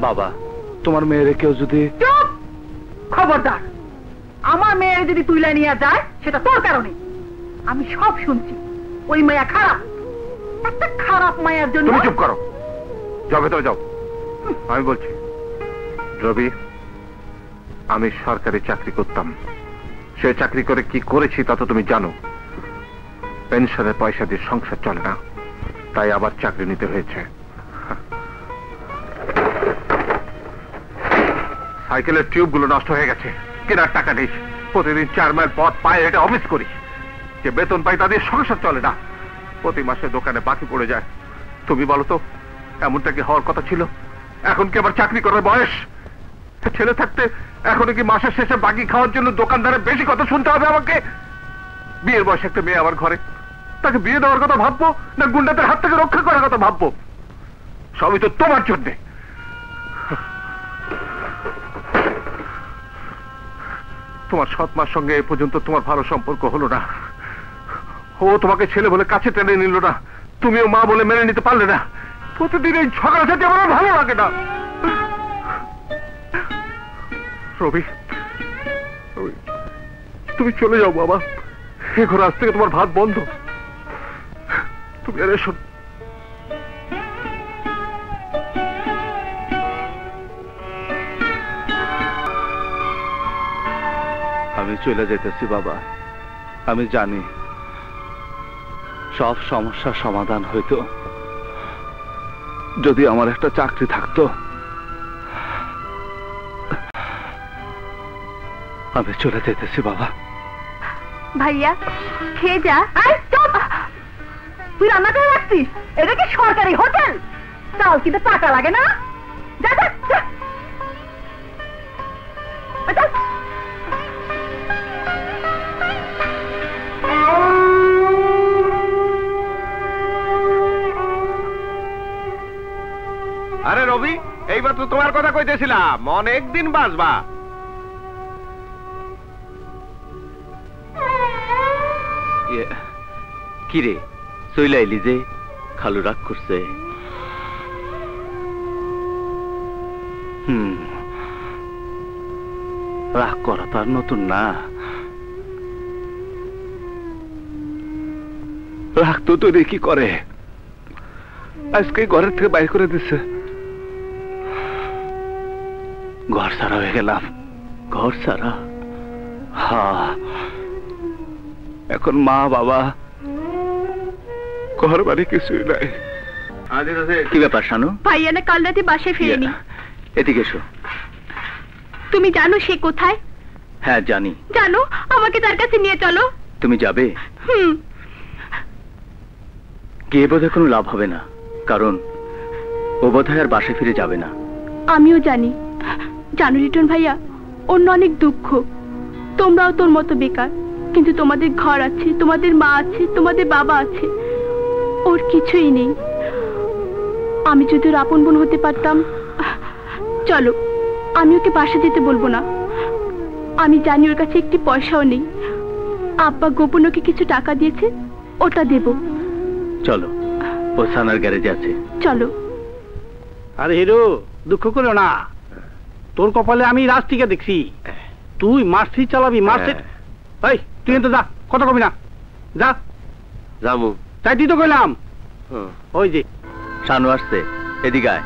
বাবা, তোমার মেয়েরে কেউ যদি... চুপ! খবরদার, আমার মেয়ের যদি তুইলা নিয়ে যায় সেটা তোর কারণে। আমি সব শুনছি। ওই মায়া খারাপ, একটা খারাপ মায়ের জন্য। তুমি চুপ করো, যাও ভেতরে যাও। আমি বলছি, রবি, আমি সরকারি চাকরি করতাম। সে চাকরি করে কি করেছি তা তো তুমি জানো। পেনশনের পয়সা দিয়ে সংসার চলে না, তাই আবার চাকরি নিতে হয়েছে। সাইকেলের টিউব গুলো নষ্ট হয়ে গেছে, কেনার টাকা নেই। প্রতিদিন 4 মাইল পথ পায়ে হেঁটে অফিস করি। যে বেতন পাই তাদের সংসার চলে না, প্রতি মাসে দোকানে বাকি পড়ে যায়। তুমি বলো তো, এমনটা কি হওয়ার কথা ছিল? এখন কি আবার চাকরি করার বয়স? ছেলে থাকতে এখন কি মাসের শেষে বাকি খাওয়ার জন্য দোকানদারে বেশি কথা শুনতে হবে আমাকে? বিয়ের বয়সে একটা মেয়ে আমার ঘরে, তাকে বিয়ে দেওয়ার কথা ভাববো না গুন্ডাদের হাত থেকে রক্ষা করার কথা ভাববো? সবই তো তোমার জন্যে। তোমার সৎ মার সঙ্গে এ পর্যন্ত তোমার ভালো সম্পর্ক হলো না। ও তোমাকে ছেলে বলে কাছে টেনে নিল না, তুমিও মা বলে মেনে নিতে পারলে না। প্রতিদিন এই ঝগড়া সাথে আমার ভালো লাগে না। রবি, তুমি চলে যাও বাবা। এ ঘরে আজ থেকে তোমার ভাত বন্ধ। তুমি আর এসো। আমি চলে যেতেছি বাবা। আমি জানি সব সমস্যার সমাধান হইতো যদি আমার একটা চাকরি থাকতো। আমি চলে যেতেছি বাবা। ভাইয়া খেয়ে যা। তুই রান্না করে রাখছিস? এটা কি সরকারি হোটেল? চাল কিন্তু টাকা লাগে না? যা যা যা। আরে রবি, এইবার তো তোমার কথা কইতেছিলাম, অনেক দিন বাঁচবা। কিরে চইলা এলি যে? খালু রাগ করছে? রাগ করা তো আর নতুন না। রাগ তো তোরে কি করে, আজকে ঘরের থেকে বাইর করে দিচ্ছে। ঘর ছাড়া হয়ে গেলাম। ঘর ছাড়া? হ্যাঁ, এখন মা বাবা ঘর বাড়ি কিছুই নাই। কি ব্যাপার শানু? ভাইয়া না কাল রাতে বাসায় ফেরেনি। এদিকে এসো। তুমি জানো সে কোথায়? হ্যাঁ জানি। জানো, আমাকে তার কাছে নিয়ে চলো। তুমি যাবে? গিয়ে বোধহয় কোনো লাভ হবে না, কারণ ও বোধহয় আর বাসায় ফিরে যাবে না। আমিও জানি। জানো রিটন ভাইয়া, অন্য অনেক দুঃখ। তোমরাও তোর মতো বেকার, কিন্তু তোমাদের ঘর আছে, তোমাদের মা আছে, তোমাদের বাবা আছে। ওর কিছুই নেই। আমি যদি ওর আপন বোন হতে পারতাম। চলো, আমি ওকে বাসা যেতে বলবো না। আমি জানি ওর কাছে একটি পয়সাও নেই। আব্বা গোপন ওকে কিছু টাকা দিয়েছে, ওটা দেব। চলো, ও সানার গ্যারেজে আছে। চলো। আরে হিরো, দুঃখ করো না। তোর কপালে আমি রাস্তিকে দেখছি। তুই মার্সি চালাবি। মার্সি এই তুই তো যা, কথা কবি না। যা যাবো। তাই তুই তো কইলাম। ওই যে শানু আসছে, এদিকে আয়।